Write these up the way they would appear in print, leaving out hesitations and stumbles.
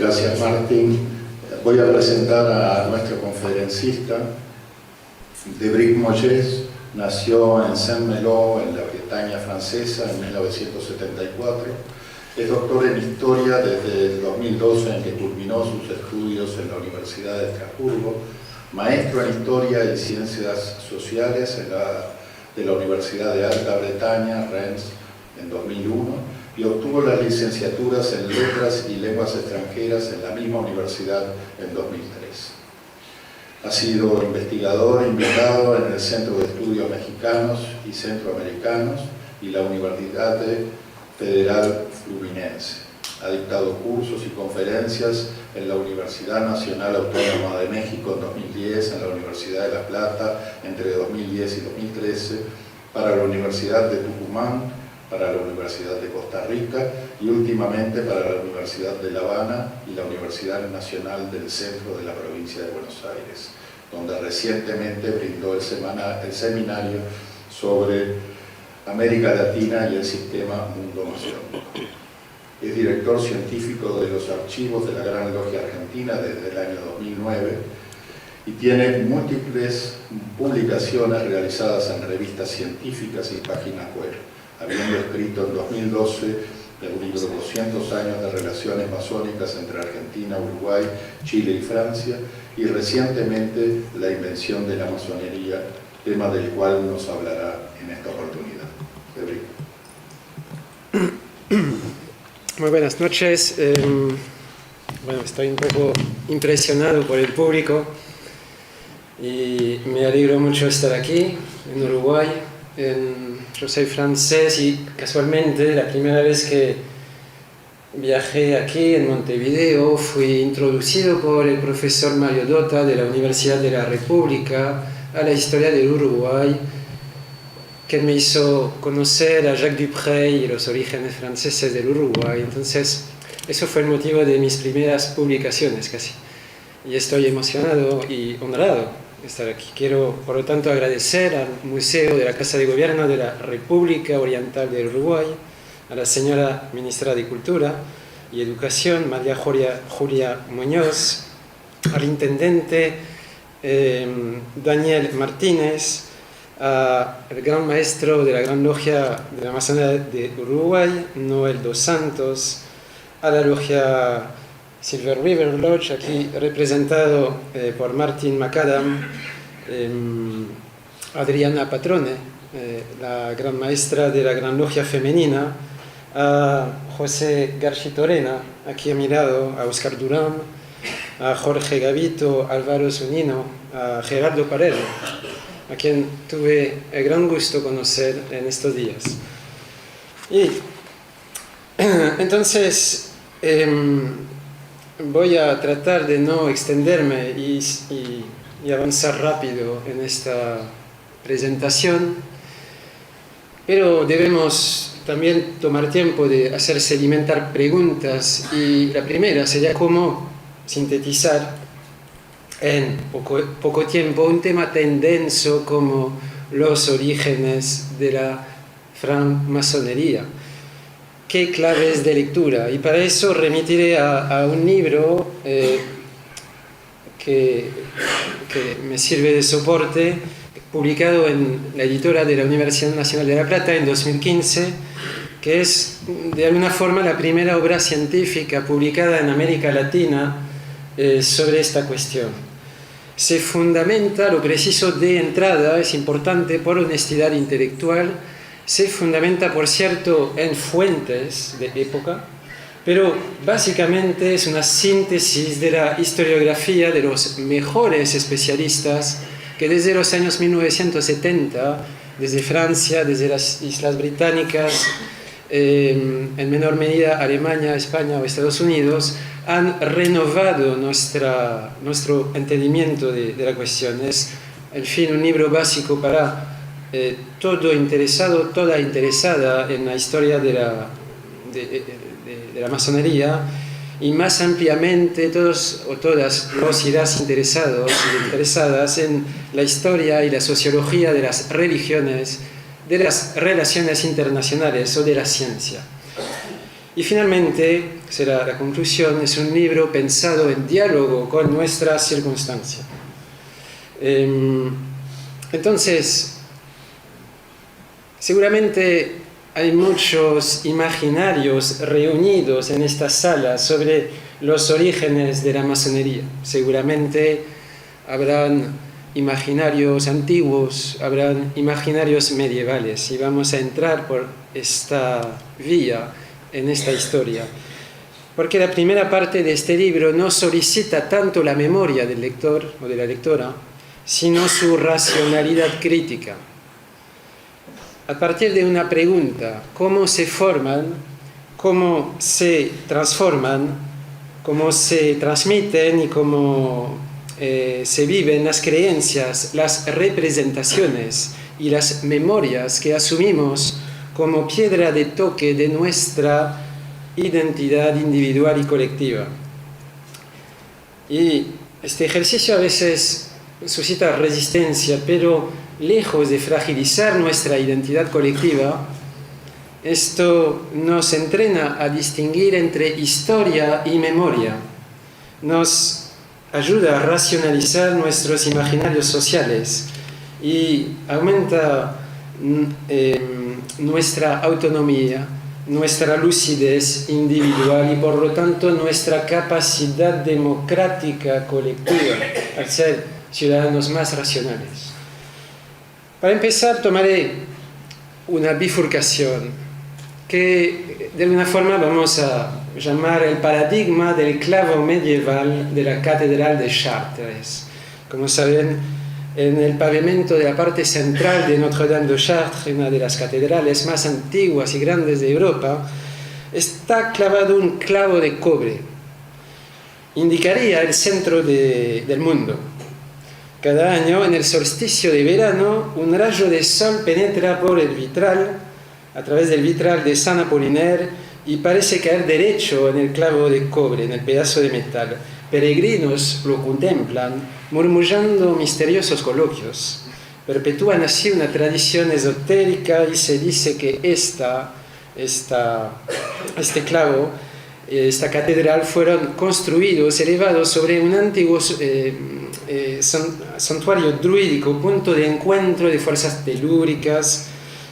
Gracias, Martín. Voy a presentar a nuestro conferencista. Debrick Moyes nació en Saint-Malo, en la Bretaña francesa, en 1974. Es doctor en Historia desde el 2012, en que culminó sus estudios en la Universidad de Estrasburgo, maestro en Historia y Ciencias Sociales de la Universidad de Alta Bretaña, Rennes, en 2001, y obtuvo las licenciaturas en Letras y Lenguas Extranjeras en la misma universidad en 2003. Ha sido investigador invitado en el Centro de Estudios Mexicanos y Centroamericanos y la Universidad Federal Fluminense. Ha dictado cursos y conferencias en la Universidad Nacional Autónoma de México en 2010, en la Universidad de La Plata entre 2010 y 2013, para la Universidad de Tucumán, para la Universidad de Costa Rica y últimamente para la Universidad de La Habana y la Universidad Nacional del Centro de la Provincia de Buenos Aires, donde recientemente brindó el seminario sobre América Latina y el sistema mundo masónico. Es director científico de los archivos de la Gran Logia Argentina desde el año 2009 y tiene múltiples publicaciones realizadas en revistas científicas y páginas web, habiendo escrito en 2012 el libro 200 años de relaciones masónicas entre Argentina, Uruguay, Chile y Francia, y recientemente La invención de la masonería, tema del cual nos hablará en esta oportunidad. Muy buenas noches. Bueno, estoy un poco impresionado por el público y me alegro mucho estar aquí, en Uruguay. Yo soy francés y casualmente la primera vez que viajé aquí en Montevideo fui introducido por el profesor Mario Dota de la Universidad de la República a la historia del Uruguay, que me hizo conocer a Jacques Dupré y los orígenes franceses del Uruguay. Entonces, eso fue el motivo de mis primeras publicaciones casi. Y estoy emocionado y honrado estar aquí. Quiero, por lo tanto, agradecer al Museo de la Casa de Gobierno de la República Oriental del Uruguay, a la señora Ministra de Cultura y Educación, María Julia Muñoz, al Intendente Daniel Martínez, al Gran Maestro de la Gran Logia de la Masonería de Uruguay, Noel dos Santos, a la Logia Silver River Lodge, aquí representado por Martin McAdam, Adriana Patrone, la Gran Maestra de la Gran Logia Femenina, a José Garchitorena, aquí a mi lado, a Oscar Durán, a Jorge Gavito, Álvaro Zunino, a Gerardo Parero, a quien tuve el gran gusto conocer en estos días. Y entonces voy a tratar de no extenderme y avanzar rápido en esta presentación, pero debemos también tomar tiempo de hacer sedimentar preguntas, y la primera sería cómo sintetizar en poco tiempo un tema tan denso como los orígenes de la francmasonería. ¿Qué claves de lectura? Y para eso remitiré a un libro que me sirve de soporte, publicado en la editora de la Universidad Nacional de La Plata en 2015, que es de alguna forma la primera obra científica publicada en América Latina sobre esta cuestión. Se fundamenta, lo preciso de entrada, es importante por honestidad intelectual, se fundamenta, por cierto, en fuentes de época, pero básicamente es una síntesis de la historiografía de los mejores especialistas que desde los años 1970, desde Francia, desde las Islas Británicas, en menor medida Alemania, España o Estados Unidos, han renovado nuestro entendimiento de la cuestión. Es, en fin, un libro básico para todo interesado, toda interesada en la historia de la masonería, y más ampliamente todos o todas los y las interesados y interesadas en la historia y la sociología de las religiones, de las relaciones internacionales o de la ciencia. Y finalmente, será la conclusión, es un libro pensado en diálogo con nuestra circunstancia. Entonces, seguramente hay muchos imaginarios reunidos en esta sala sobre los orígenes de la masonería. Seguramente habrán imaginarios antiguos, habrán imaginarios medievales, y vamos a entrar por esta vía en esta historia. Porque la primera parte de este libro no solicita tanto la memoria del lector o de la lectora, sino su racionalidad crítica. A partir de una pregunta, ¿cómo se forman, cómo se transforman, cómo se transmiten y cómo se viven las creencias, las representaciones y las memorias que asumimos como piedra de toque de nuestra identidad individual y colectiva? Y este ejercicio a veces suscita resistencia, pero lejos de fragilizar nuestra identidad colectiva, esto nos entrena a distinguir entre historia y memoria, nos ayuda a racionalizar nuestros imaginarios sociales y aumenta nuestra autonomía, nuestra lucidez individual y por lo tanto nuestra capacidad democrática colectiva al ser ciudadanos más racionales. Para empezar, tomaré una bifurcación que de alguna forma vamos a llamar el paradigma del clavo medieval de la Catedral de Chartres. Como saben, en el pavimento de la parte central de Notre-Dame de Chartres, una de las catedrales más antiguas y grandes de Europa, está clavado un clavo de cobre. Indicaría el centro del mundo. Cada año, en el solsticio de verano, un rayo de sol penetra por el vitral, a través del vitral de San Apollinaire, y parece caer derecho en el clavo de cobre, en el pedazo de metal. Peregrinos lo contemplan, murmullando misteriosos coloquios. Perpetúan así una tradición esotérica y se dice que este clavo, esta catedral, fueron construidos, elevados sobre un antiguo santuario druídico, punto de encuentro de fuerzas telúricas,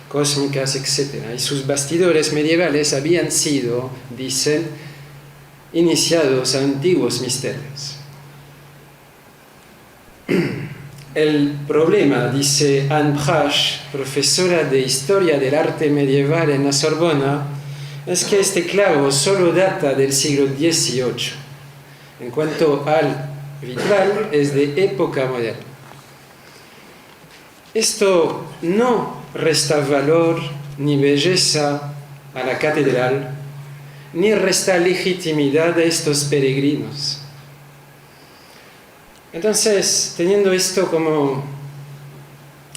cósmicas, etc. Y sus bastidores medievales habían sido, dicen, iniciados a antiguos misterios. El problema, dice Anne Prache, profesora de Historia del Arte Medieval en la Sorbona, es que este clavo solo data del siglo XVIII. En cuanto al vitral, es de época moderna. Esto no resta valor ni belleza a la catedral, ni resta legitimidad a estos peregrinos. Entonces, teniendo esto como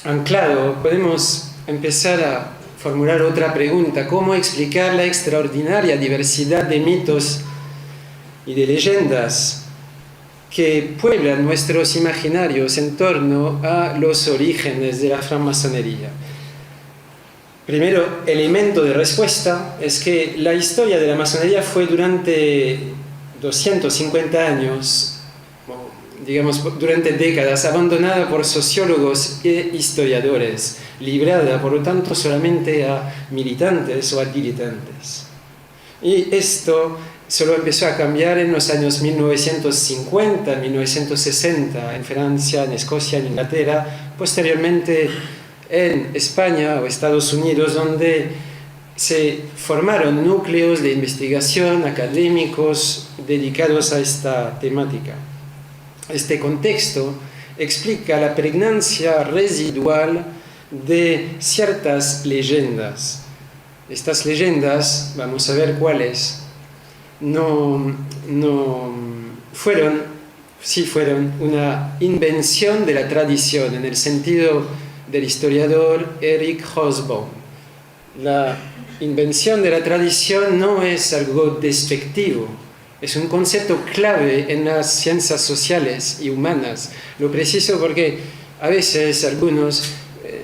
anclado, podemos empezar a formular otra pregunta: ¿cómo explicar la extraordinaria diversidad de mitos y de leyendas que pueblan nuestros imaginarios en torno a los orígenes de la francmasonería? Primero elemento de respuesta es que la historia de la masonería fue durante 250 años, digamos durante décadas, abandonada por sociólogos e historiadores, librada por lo tanto solamente a militantes o a diletantes. Y esto solo empezó a cambiar en los años 1950, 1960, en Francia, en Escocia, en Inglaterra, posteriormente en España o Estados Unidos, donde se formaron núcleos de investigación académicos dedicados a esta temática. Este contexto explica la pregnancia residual de ciertas leyendas. Estas leyendas, vamos a ver cuáles, fueron una invención de la tradición, en el sentido del historiador Eric Hobsbawm. La invención de la tradición no es algo despectivo, es un concepto clave en las ciencias sociales y humanas. Lo preciso porque a veces algunos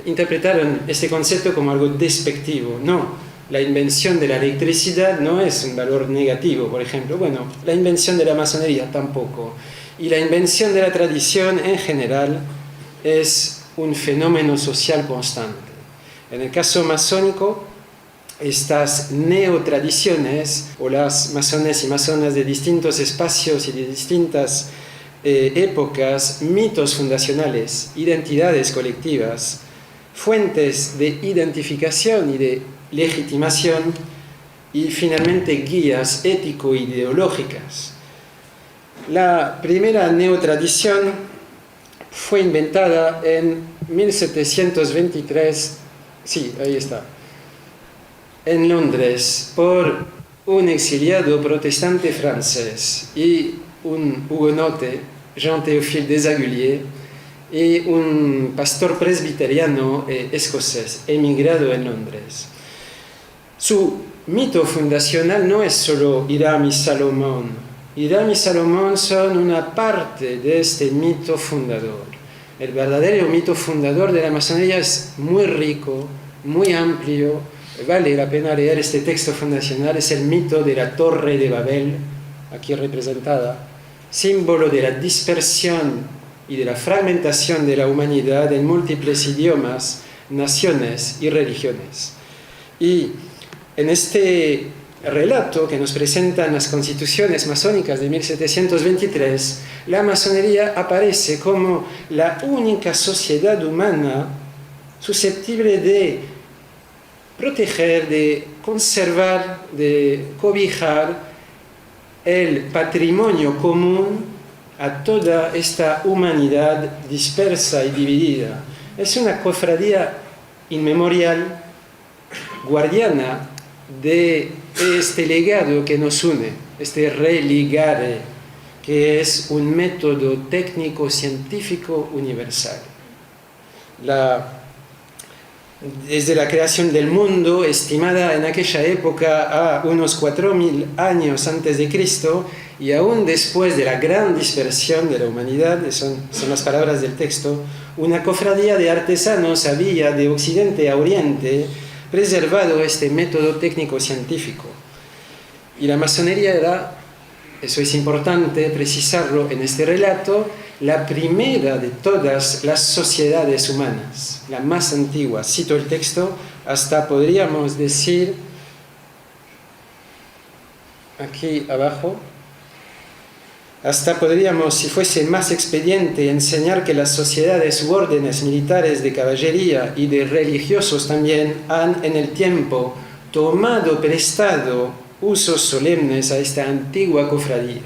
interpretaron este concepto como algo despectivo. No, la invención de la electricidad no es un valor negativo, por ejemplo. Bueno, la invención de la masonería tampoco. Y la invención de la tradición en general es un fenómeno social constante. En el caso masónico, estas neotradiciones, o las masones y masonas de distintos espacios y de distintas épocas, mitos fundacionales, identidades colectivas, fuentes de identificación y de legitimación, y finalmente guías ético-ideológicas. La primera neotradición fue inventada en 1723, sí, ahí está, en Londres, por un exiliado protestante francés y un hugonote, Jean-Théophile Desaguliers, y un pastor presbiteriano escocés, emigrado en Londres. Su mito fundacional no es solo Hiram y Salomón. Hiram y Salomón son una parte de este mito fundador. El verdadero mito fundador de la masonería es muy rico, muy amplio. Vale la pena leer este texto fundacional. Es el mito de la Torre de Babel, aquí representada, símbolo de la dispersión y de la fragmentación de la humanidad en múltiples idiomas, naciones y religiones. Y en este relato que nos presentan las constituciones masónicas de 1723, la masonería aparece como la única sociedad humana susceptible de proteger, de conservar, de cobijar el patrimonio común a toda esta humanidad dispersa y dividida. Es una cofradía inmemorial, guardiana de este legado que nos une, este religare, que es un método técnico-científico universal. Desde la creación del mundo, estimada en aquella época a unos 4000 años antes de Cristo, y aún después de la gran dispersión de la humanidad, son las palabras del texto, una cofradía de artesanos había de occidente a oriente preservado este método técnico-científico. Y la masonería era, eso es importante precisarlo en este relato, la primera de todas las sociedades humanas, la más antigua. Cito el texto, hasta podríamos decir, aquí abajo, hasta podríamos, si fuese más expediente, enseñar que las sociedades u órdenes militares de caballería y de religiosos también han en el tiempo tomado prestado usos solemnes a esta antigua cofradía.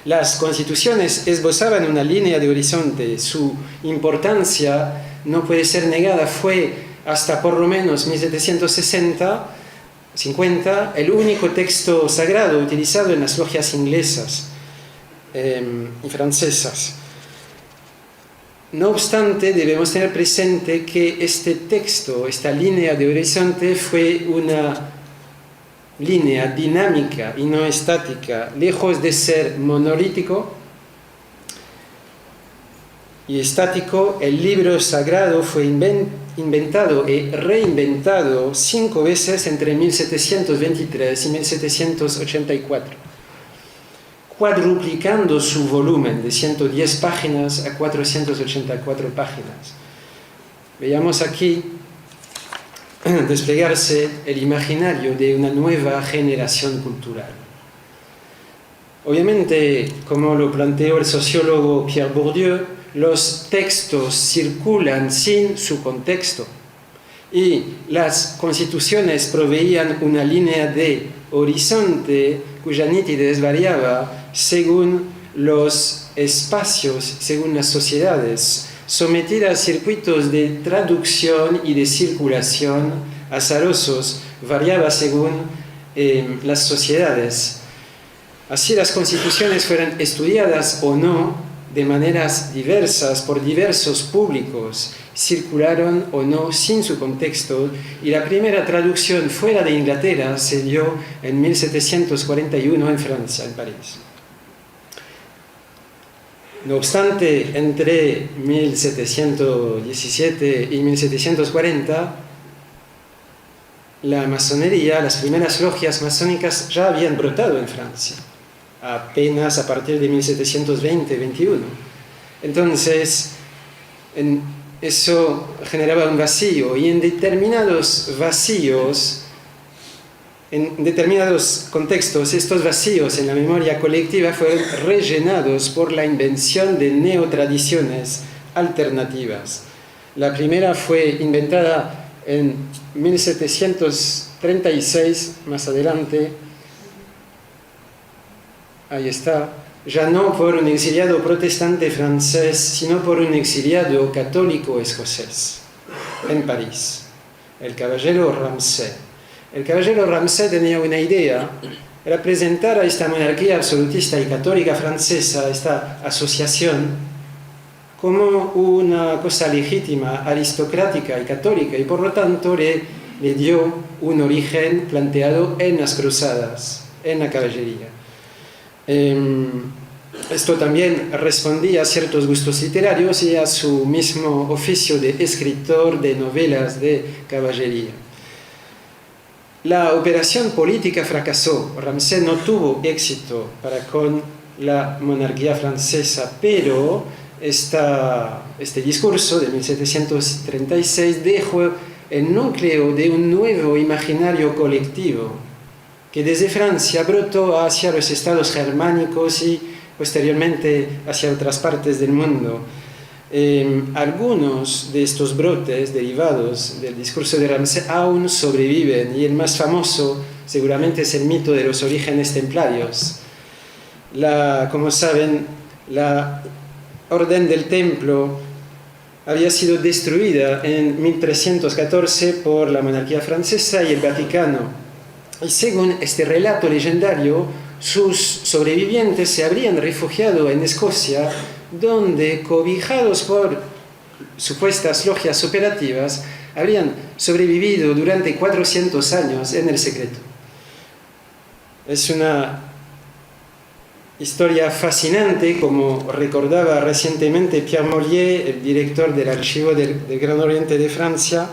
Las constituciones esbozaban una línea de horizonte. Su importancia no puede ser negada. Fue hasta por lo menos 1750 el único texto sagrado utilizado en las logias inglesas y francesas. No obstante, debemos tener presente que este texto, esta línea de horizonte, fue una línea dinámica y no estática, lejos de ser monolítico y estático. El libro sagrado fue inventado y reinventado 5 veces entre 1723 y 1784, cuadruplicando su volumen de 110 páginas a 484 páginas. Veamos aquí desplegarse el imaginario de una nueva generación cultural. Obviamente, como lo planteó el sociólogo Pierre Bourdieu, los textos circulan sin su contexto y las constituciones proveían una línea de horizonte cuya nitidez variaba según los espacios, según las sociedades, sometida a circuitos de traducción y de circulación azarosos, variaba según las sociedades. Así las constituciones fueron estudiadas o no de maneras diversas por diversos públicos, circularon o no sin su contexto, y la primera traducción fuera de Inglaterra se dio en 1741 en Francia, en París. No obstante, entre 1717 y 1740, la masonería, las primeras logias masónicas ya habían brotado en Francia, apenas a partir de 1720-21. Entonces, eso generaba un vacío, y en determinados vacíos, en determinados contextos, estos vacíos en la memoria colectiva fueron rellenados por la invención de neotradiciones alternativas. La primera fue inventada en 1736, más adelante, ahí está, ya no por un exiliado protestante francés, sino por un exiliado católico escocés, en París, el caballero Ramsay. El caballero Ramsay tenía una idea, era presentar a esta monarquía absolutista y católica francesa, esta asociación, como una cosa legítima, aristocrática y católica, y por lo tanto le dio un origen planteado en las cruzadas, en la caballería. Esto también respondía a ciertos gustos literarios y a su mismo oficio de escritor de novelas de caballería. La operación política fracasó. Ramsay no tuvo éxito para con la monarquía francesa, pero este discurso de 1736 dejó el núcleo de un nuevo imaginario colectivo que desde Francia brotó hacia los estados germánicos y posteriormente hacia otras partes del mundo. Algunos de estos brotes derivados del discurso de Ramsay aún sobreviven, y el más famoso seguramente es el mito de los orígenes templarios. Como saben, la Orden del Templo había sido destruida en 1314 por la monarquía francesa y el Vaticano. Y según este relato legendario, sus sobrevivientes se habrían refugiado en Escocia, donde, cobijados por supuestas logias operativas, habrían sobrevivido durante 400 años en el secreto. Es una historia fascinante, como recordaba recientemente Pierre Mollier, el director del Archivo del Gran Oriente de Francia,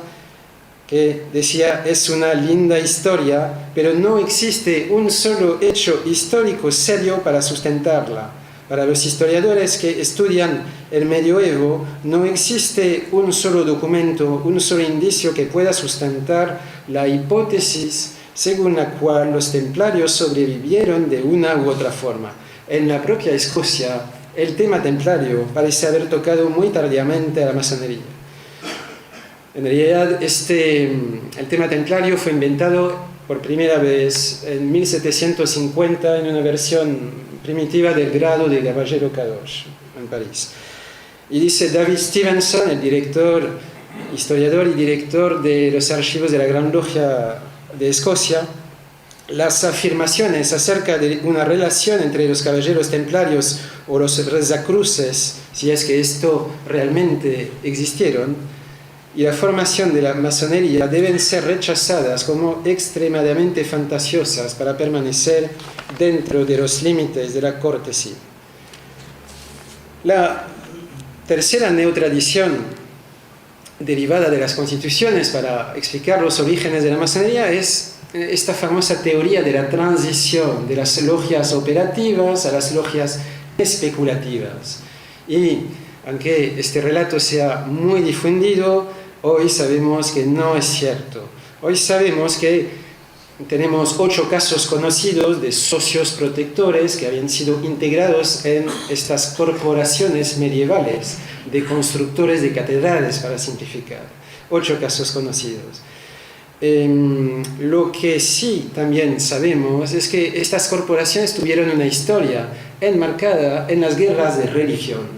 que decía: es una linda historia, pero no existe un solo hecho histórico serio para sustentarla. Para los historiadores que estudian el medioevo, no existe un solo documento, un solo indicio que pueda sustentar la hipótesis según la cual los templarios sobrevivieron de una u otra forma. En la propia Escocia, el tema templario parece haber tocado muy tardíamente a la masonería. En realidad, el tema templario fue inventado por primera vez en 1750 en una versión primitiva del grado de caballero Kadosh en París. Y dice David Stevenson, el historiador y director de los archivos de la Gran Logia de Escocia, las afirmaciones acerca de una relación entre los caballeros templarios o los Rosacruces, si es que esto realmente existieron, y la formación de la masonería deben ser rechazadas como extremadamente fantasiosas para permanecer dentro de los límites de la cortesía. La tercera neotradición derivada de las constituciones para explicar los orígenes de la masonería es esta famosa teoría de la transición de las logias operativas a las logias especulativas. Y aunque este relato sea muy difundido, hoy sabemos que no es cierto. Hoy sabemos que tenemos 8 casos conocidos de socios protectores que habían sido integrados en estas corporaciones medievales de constructores de catedrales, para simplificar. 8 casos conocidos. Lo que sí también sabemos es que estas corporaciones tuvieron una historia enmarcada en las guerras de religión.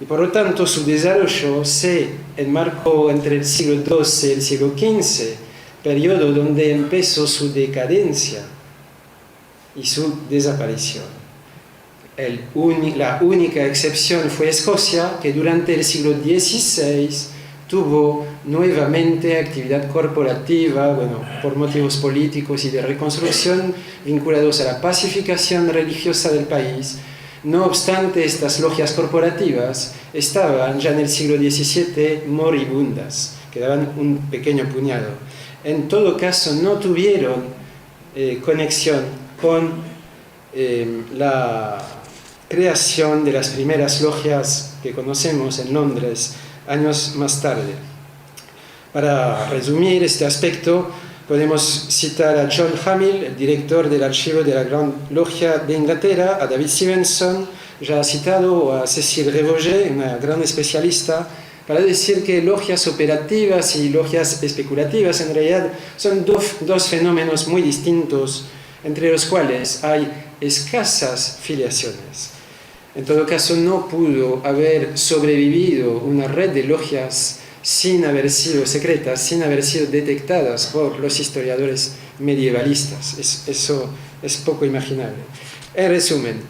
Y por lo tanto su desarrollo se enmarcó entre el siglo XII y el siglo XV, periodo donde empezó su decadencia y su desaparición. La única excepción fue Escocia, que durante el siglo XVI tuvo nuevamente actividad corporativa, por motivos políticos y de reconstrucción vinculados a la pacificación religiosa del país. No obstante, estas logias corporativas estaban ya en el siglo XVII moribundas, quedaban un pequeño puñado. en todo caso no tuvieron conexión con la creación de las primeras logias que conocemos en Londres años más tarde. Para resumir este aspecto, podemos citar a John Hamill, el director del archivo de la Gran Logia de Inglaterra, a David Stevenson, ya citado, a Cécile Revoget, una gran especialista, para decir que logias operativas y logias especulativas en realidad son dos fenómenos muy distintos, entre los cuales hay escasas filiaciones. En todo caso, no pudo haber sobrevivido una red de logias sin haber sido secretas, sin haber sido detectadas por los historiadores medievalistas. Eso es poco imaginable. En resumen,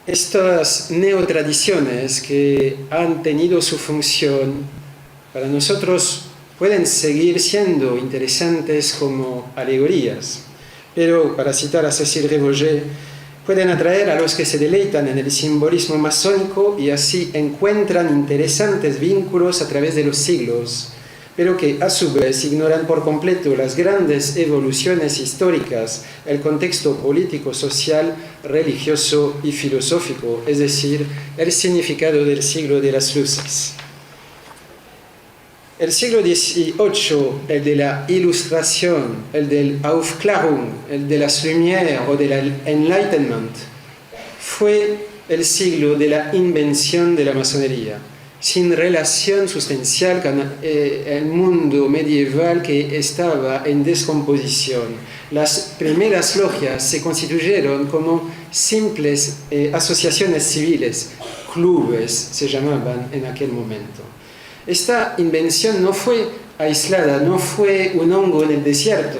estas neotradiciones que han tenido su función, para nosotros pueden seguir siendo interesantes como alegorías, pero, para citar a Cécile Revoget, pueden atraer a los que se deleitan en el simbolismo masónico y así encuentran interesantes vínculos a través de los siglos, pero que a su vez ignoran por completo las grandes evoluciones históricas, el contexto político, social, religioso y filosófico, es decir, el significado del siglo de las luces. El siglo XVIII, el de la Ilustración, el del Aufklärung, el de las Lumières o del Enlightenment, fue el siglo de la invención de la masonería, sin relación sustancial con el mundo medieval que estaba en descomposición. Las primeras logias se constituyeron como simples asociaciones civiles, clubes se llamaban en aquel momento. Esta invención no fue aislada, no fue un hongo en el desierto.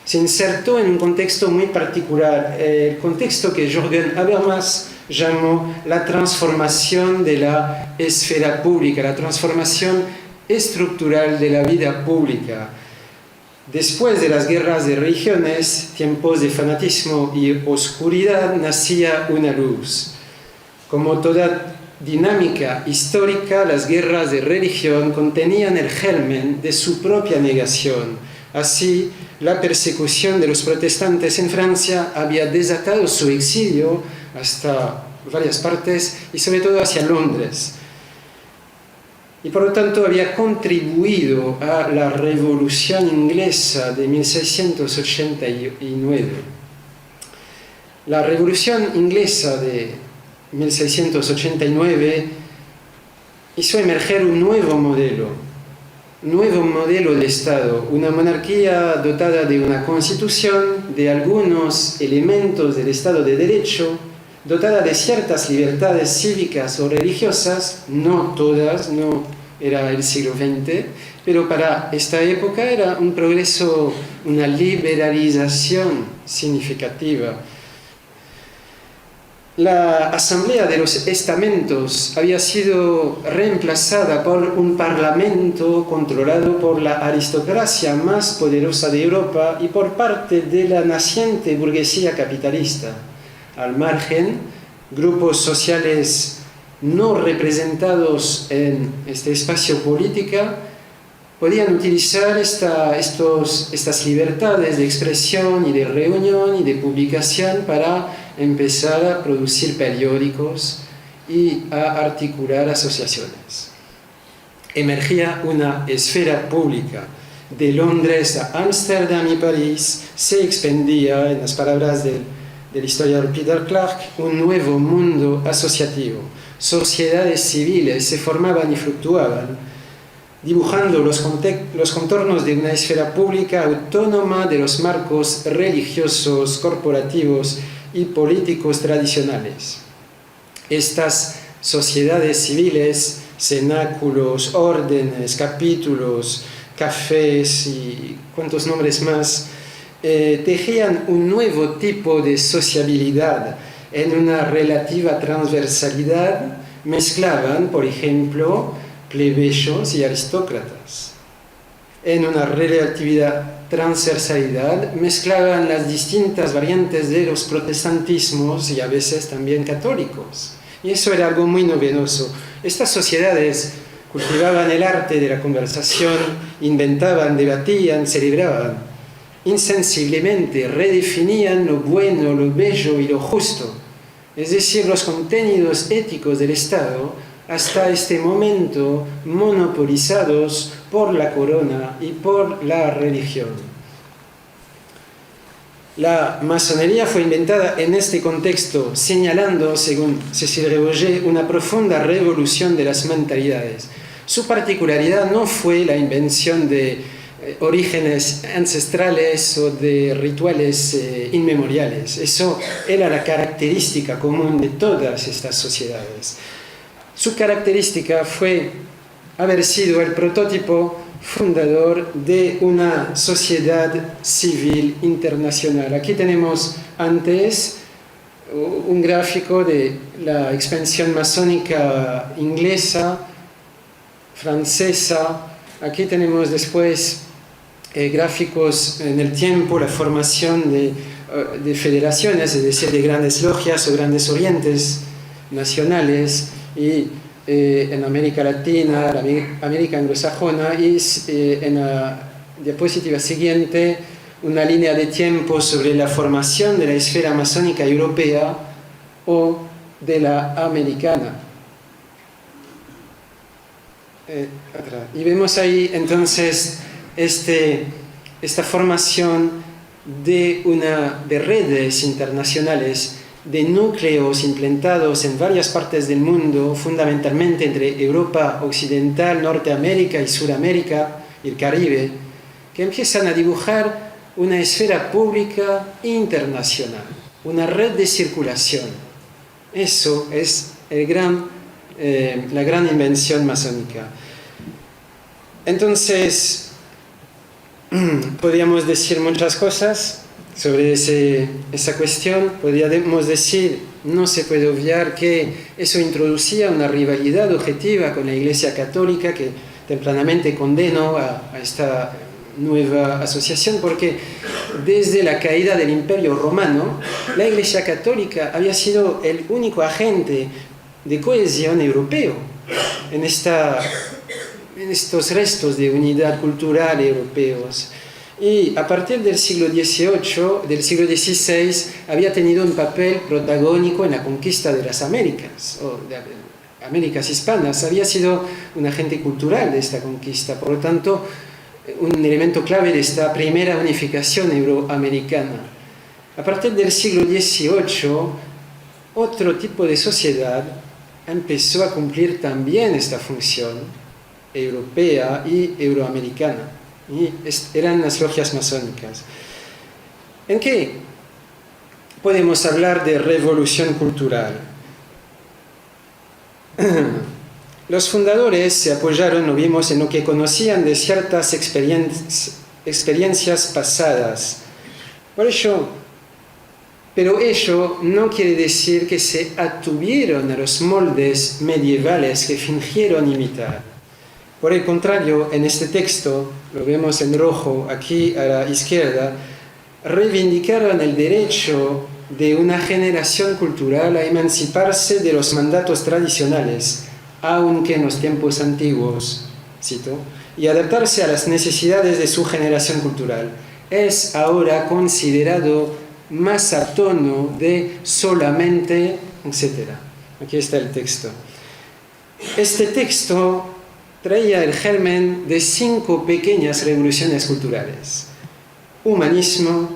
Se insertó en un contexto muy particular, el contexto que Jürgen Habermas llamó la transformación de la esfera pública, la transformación estructural de la vida pública. Después de las guerras de religiones, tiempos de fanatismo y oscuridad, nacía una luz. Como toda dinámica histórica, las guerras de religión contenían el germen de su propia negación. Así, la persecución de los protestantes en Francia había desatado su exilio hasta varias partes y sobre todo hacia Londres. Y por lo tanto había contribuido a la Revolución Inglesa de 1689. La Revolución Inglesa de 1689 hizo emerger un nuevo modelo de Estado, una monarquía dotada de una constitución, de algunos elementos del Estado de Derecho, dotada de ciertas libertades cívicas o religiosas, no todas, no era el siglo XX, pero para esta época era un progreso, una liberalización significativa. La Asamblea de los Estamentos había sido reemplazada por un parlamento controlado por la aristocracia más poderosa de Europa y por parte de la naciente burguesía capitalista. Al margen, grupos sociales no representados en este espacio político podían utilizar estas libertades de expresión y de reunión y de publicación para empezar a producir periódicos y a articular asociaciones. Emergía una esfera pública. De Londres a Ámsterdam y París se expandía, en las palabras del historiador Peter Clark, un nuevo mundo asociativo. Sociedades civiles se formaban y fluctuaban, dibujando los contornos de una esfera pública autónoma de los marcos religiosos, corporativos y políticos tradicionales. Estas sociedades civiles, cenáculos, órdenes, capítulos, cafés y cuantos nombres más, tejían un nuevo tipo de sociabilidad en una relativa transversalidad. Mezclaban, por ejemplo, plebeyos y aristócratas. En una relatividad transversalidad mezclaban las distintas variantes de los protestantismos y a veces también católicos. Y eso era algo muy novedoso. Estas sociedades cultivaban el arte de la conversación, inventaban, debatían, celebraban. Insensiblemente redefinían lo bueno, lo bello y lo justo, es decir, los contenidos éticos del Estado, hasta este momento monopolizados por la corona y por la religión. La masonería fue inventada en este contexto, señalando, según Cécile Rebollet, una profunda revolución de las mentalidades. Su particularidad no fue la invención de orígenes ancestrales o de rituales inmemoriales. Eso era la característica común de todas estas sociedades. Su característica fue haber sido el prototipo fundador de una sociedad civil internacional. Aquí tenemos antes un gráfico de la expansión masónica inglesa, francesa. Aquí tenemos después gráficos en el tiempo, la formación de federaciones, es decir, de grandes logias o grandes orientes nacionales, y en América Latina, la América anglosajona, y en la diapositiva siguiente una línea de tiempo sobre la formación de la esfera masónica europea o de la americana. Y vemos ahí entonces esta formación de redes internacionales, de núcleos implantados en varias partes del mundo, fundamentalmente entre Europa Occidental, Norteamérica y Suramérica y el Caribe, que empiezan a dibujar una esfera pública internacional, una red de circulación. Eso es la gran invención masónica. Entonces, podríamos decir muchas cosas sobre esa cuestión. Podríamos decir, no se puede obviar que eso introducía una rivalidad objetiva con la Iglesia Católica, que tempranamente condenó a esta nueva asociación, porque desde la caída del Imperio Romano, la Iglesia Católica había sido el único agente de cohesión europeo en estos restos de unidad cultural europeos. Y a partir del siglo XVIII, del siglo XVI, había tenido un papel protagónico en la conquista de las Américas, o de Américas hispanas. Había sido un agente cultural de esta conquista, por lo tanto, un elemento clave de esta primera unificación euroamericana. A partir del siglo XVIII, otro tipo de sociedad empezó a cumplir también esta función europea y euroamericana, y eran las logias masónicas. ¿En qué podemos hablar de revolución cultural? Los fundadores se apoyaron, lo vimos, en lo que conocían de ciertas experiencias pasadas. Pero ello no quiere decir que se atuvieron a los moldes medievales que fingieron imitar. Por el contrario, en este texto, lo vemos en rojo aquí a la izquierda, reivindicaron el derecho de una generación cultural a emanciparse de los mandatos tradicionales, aunque en los tiempos antiguos, cito, y adaptarse a las necesidades de su generación cultural. Es ahora considerado más a tono de solamente, etc. Aquí está el texto. Este texto traía el germen de 5 pequeñas revoluciones culturales: humanismo,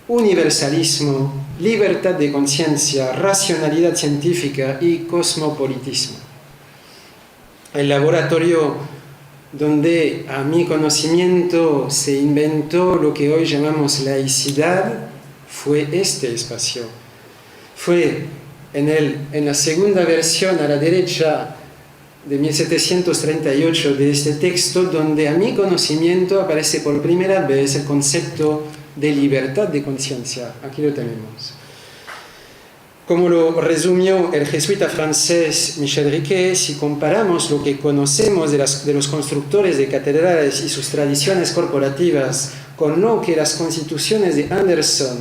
universalismo, libertad de conciencia, racionalidad científica y cosmopolitismo. El laboratorio donde, a mi conocimiento, se inventó lo que hoy llamamos laicidad fue este espacio. Fue en la segunda versión a la derecha de 1738 de este texto, donde a mi conocimiento aparece por primera vez el concepto de libertad de conciencia. Aquí lo tenemos. Como lo resumió el jesuita francés Michel Riquet, si comparamos lo que conocemos de los constructores de catedrales y sus tradiciones corporativas con lo que las constituciones de Anderson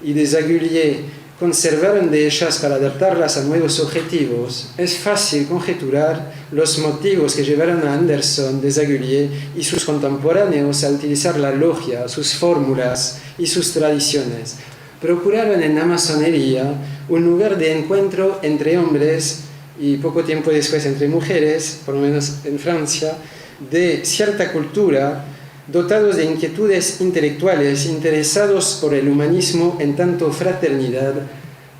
y de Zagulier conservaron de ellas para adaptarlas a nuevos objetivos, es fácil conjeturar los motivos que llevaron a Anderson, Desaguliers y sus contemporáneos a utilizar la logia, sus fórmulas y sus tradiciones. Procuraron en la masonería un lugar de encuentro entre hombres y poco tiempo después entre mujeres, por lo menos en Francia, de cierta cultura, dotados de inquietudes intelectuales, interesados por el humanismo en tanto fraternidad,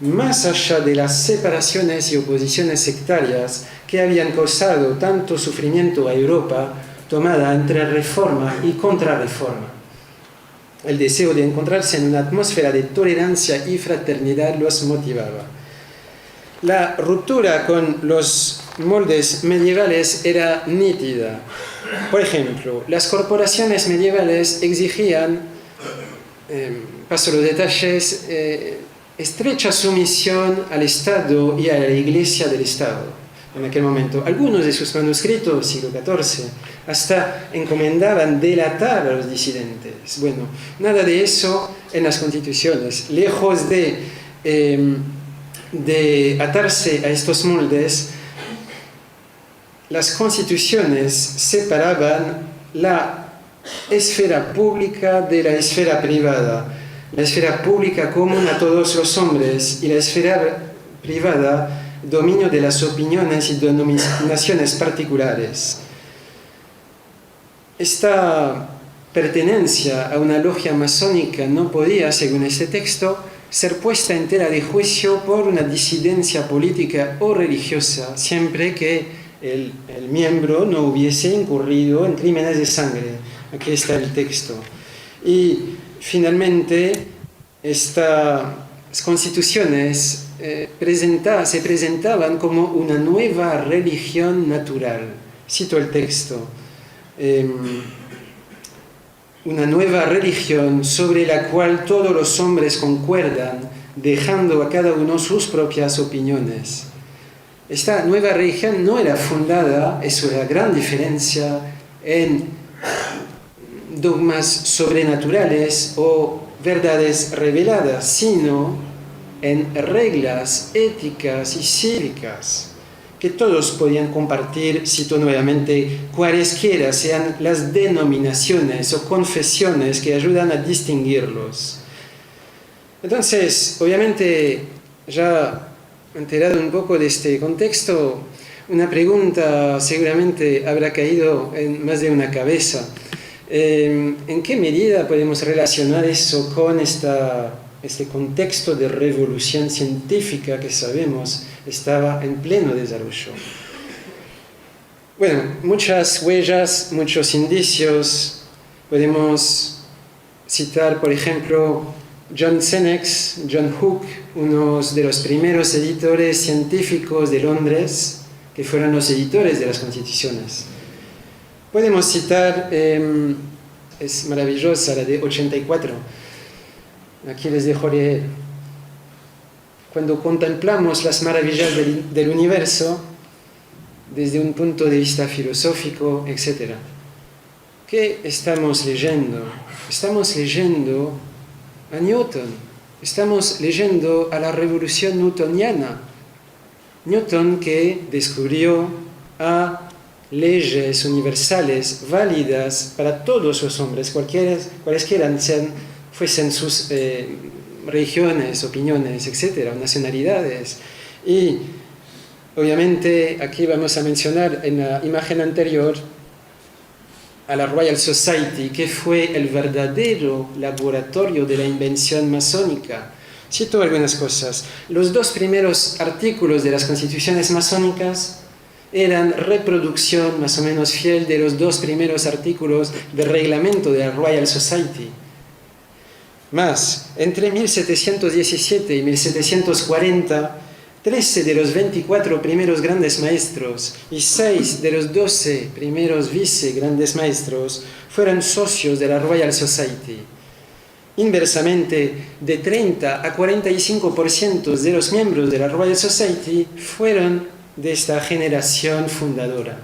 más allá de las separaciones y oposiciones sectarias que habían causado tanto sufrimiento a Europa, tomada entre reforma y contrarreforma. El deseo de encontrarse en una atmósfera de tolerancia y fraternidad los motivaba. La ruptura con los moldes medievales era nítida. Por ejemplo, las corporaciones medievales exigían, paso los detalles, estrecha sumisión al Estado y a la Iglesia del Estado en aquel momento. Algunos de sus manuscritos, siglo XIV, hasta encomendaban delatar a los disidentes. Bueno, nada de eso en las constituciones. Lejos de atarse a estos moldes, las constituciones separaban la esfera pública de la esfera privada, la esfera pública común a todos los hombres y la esfera privada dominio de las opiniones y denominaciones particulares. Esta pertenencia a una logia masónica no podía, según este texto, ser puesta en tela de juicio por una disidencia política o religiosa, siempre que el miembro no hubiese incurrido en crímenes de sangre. Aquí está el texto. Y finalmente, estas constituciones se presentaban como una nueva religión natural. Cito el texto. Una nueva religión sobre la cual todos los hombres concuerdan, dejando a cada uno sus propias opiniones. Esta nueva religión no era fundada, eso es la gran diferencia, en dogmas sobrenaturales o verdades reveladas, sino en reglas éticas y cívicas que todos podían compartir, cito nuevamente, cualesquiera sean las denominaciones o confesiones que ayudan a distinguirlos. Entonces, obviamente, ya enterado un poco de este contexto, una pregunta seguramente habrá caído en más de una cabeza. ¿En qué medida podemos relacionar eso con este contexto de revolución científica que sabemos estaba en pleno desarrollo? Bueno, muchas huellas, muchos indicios. Podemos citar, por ejemplo, John Senex, John Hooke, uno de los primeros editores científicos de Londres, que fueron los editores de las constituciones. Podemos citar, es maravillosa, la de 84. Aquí les dejo leer. Cuando contemplamos las maravillas del universo, desde un punto de vista filosófico, etc., ¿qué estamos leyendo? Estamos leyendo a Newton, estamos leyendo a la revolución newtoniana. Newton, que descubrió a leyes universales válidas para todos los hombres, cualesquiera fuesen sus religiones, opiniones, etc., nacionalidades. Y obviamente aquí vamos a mencionar en la imagen anterior a la Royal Society, que fue el verdadero laboratorio de la invención masónica. Cito algunas cosas. Los dos primeros artículos de las constituciones masónicas eran reproducción más o menos fiel de los dos primeros artículos del reglamento de la Royal Society. Más, entre 1717 y 1740, 13 de los 24 primeros grandes maestros y 6 de los 12 primeros vice grandes maestros fueron socios de la Royal Society. Inversamente, de 30 a 45% de los miembros de la Royal Society fueron de esta generación fundadora.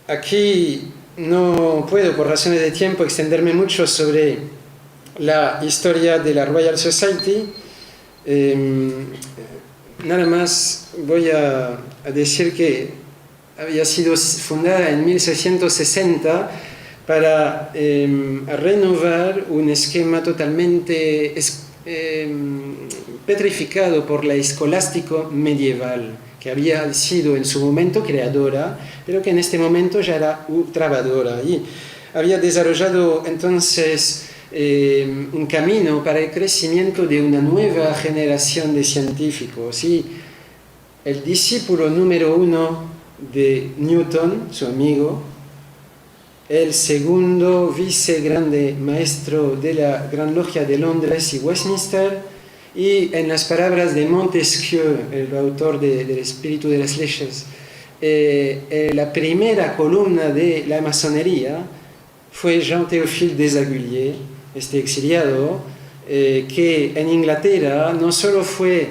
Aquí no puedo, por razones de tiempo, extenderme mucho sobre la historia de la Royal Society. Nada más voy a decir que había sido fundada en 1660 para renovar un esquema totalmente petrificado por la escolástico medieval, que había sido en su momento creadora, pero que en este momento ya era trabadora. Y había desarrollado entonces un camino para el crecimiento de una nueva generación de científicos. Y el discípulo número 1 de Newton, su amigo, el segundo vicegrande maestro de la Gran Logia de Londres y Westminster, y en las palabras de Montesquieu, el autor del Espíritu de las Leyes, la primera columna de la masonería fue Jean-Théophile Desaguliers, este exiliado, que en Inglaterra no solo fue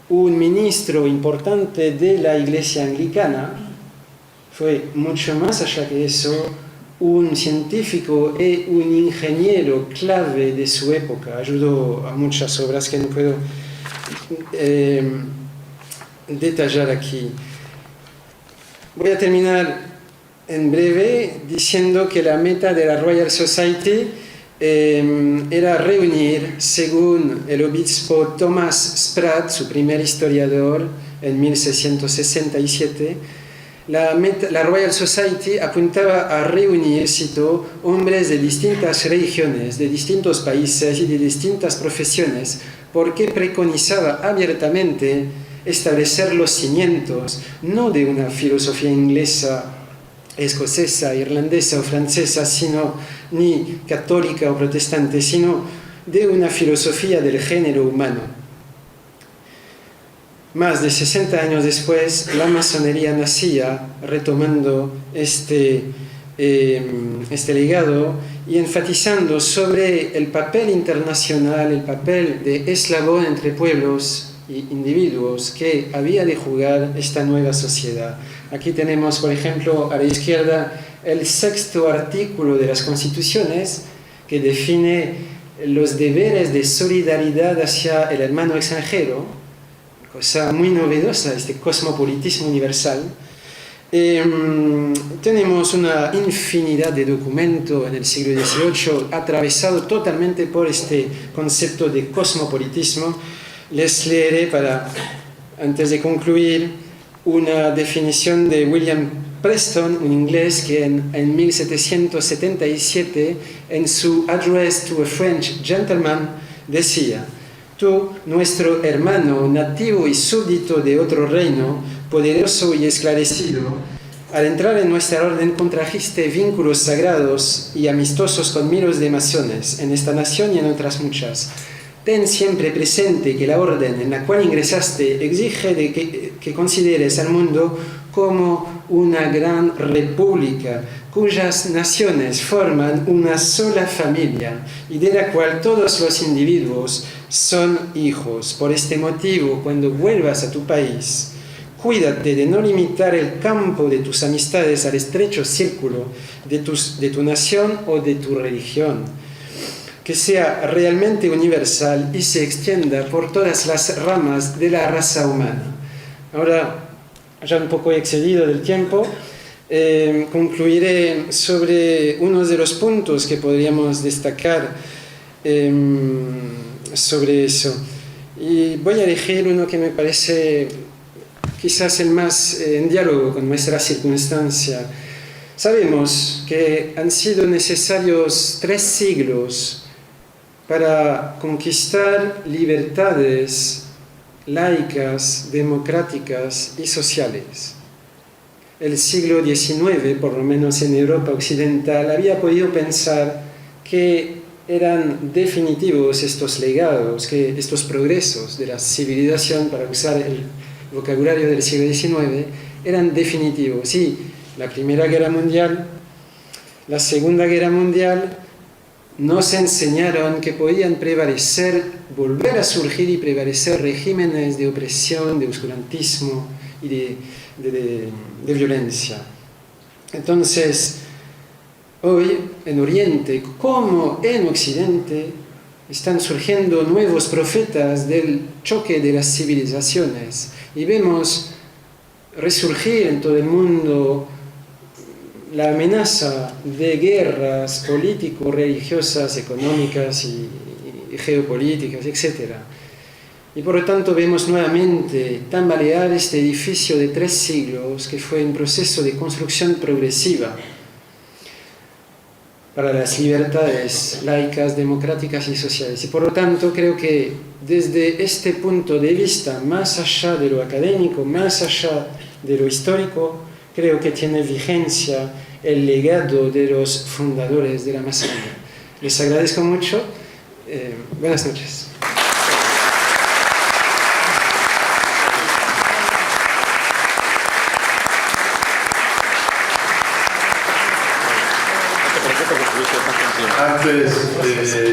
un ministro importante de la Iglesia anglicana, fue mucho más allá que eso, un científico y un ingeniero clave de su época. Ayudó a muchas obras que no puedo detallar aquí. Voy a terminar en breve diciendo que la meta de la Royal Society era reunir, según el obispo Thomas Sprat, su primer historiador, en 1667, la Royal Society apuntaba a reunir, cito, hombres de distintas religiones, de distintos países y de distintas profesiones, porque preconizaba abiertamente establecer los cimientos, no de una filosofía inglesa, escocesa, irlandesa o francesa, ni católica o protestante, sino de una filosofía del género humano. Más de 60 años después, la masonería nacía retomando este legado y enfatizando sobre el papel internacional, el papel de eslabón entre pueblos y individuos que había de jugar esta nueva sociedad. Aquí tenemos, por ejemplo, a la izquierda, el 6º artículo de las Constituciones, que define los deberes de solidaridad hacia el hermano extranjero, cosa muy novedosa, este cosmopolitismo universal. Tenemos una infinidad de documentos en el siglo XVIII atravesado totalmente por este concepto de cosmopolitismo. Les leeré, antes de concluir, una definición de William Preston, un inglés, que en 1777, en su Address to a French Gentleman, decía: tú, nuestro hermano, nativo y súbdito de otro reino, poderoso y esclarecido, al entrar en nuestra orden contrajiste vínculos sagrados y amistosos con miles de masones, en esta nación y en otras muchas. Ten siempre presente que la orden en la cual ingresaste exige que consideres al mundo como una gran república, cuyas naciones forman una sola familia y de la cual todos los individuos son hijos. Por este motivo, cuando vuelvas a tu país, cuídate de no limitar el campo de tus amistades al estrecho círculo de tu nación o de tu religión, que sea realmente universal y se extienda por todas las ramas de la raza humana. Ahora, ya un poco excedido del tiempo, concluiré sobre unos de los puntos que podríamos destacar sobre eso. Y voy a elegir uno que me parece quizás el más en diálogo con nuestra circunstancia. Sabemos que han sido necesarios 3 siglos para conquistar libertades laicas, democráticas y sociales. El siglo XIX, por lo menos en Europa occidental, había podido pensar que eran definitivos estos legados, que estos progresos de la civilización, para usar el vocabulario del siglo XIX, eran definitivos. Sí, la Primera Guerra Mundial, la Segunda Guerra Mundial, nos enseñaron que podían volver a surgir y prevalecer regímenes de opresión, de oscurantismo y de violencia. Entonces, hoy en Oriente como en Occidente, están surgiendo nuevos profetas del choque de las civilizaciones y vemos resurgir en todo el mundo la amenaza de guerras políticos, religiosas, económicas y geopolíticas, etc. Y por lo tanto vemos nuevamente tambalear este edificio de 3 siglos que fue un proceso de construcción progresiva para las libertades laicas, democráticas y sociales. Y por lo tanto creo que desde este punto de vista, más allá de lo académico, más allá de lo histórico, creo que tiene vigencia el legado de los fundadores de la masonería. Les agradezco mucho. Buenas noches. Antes de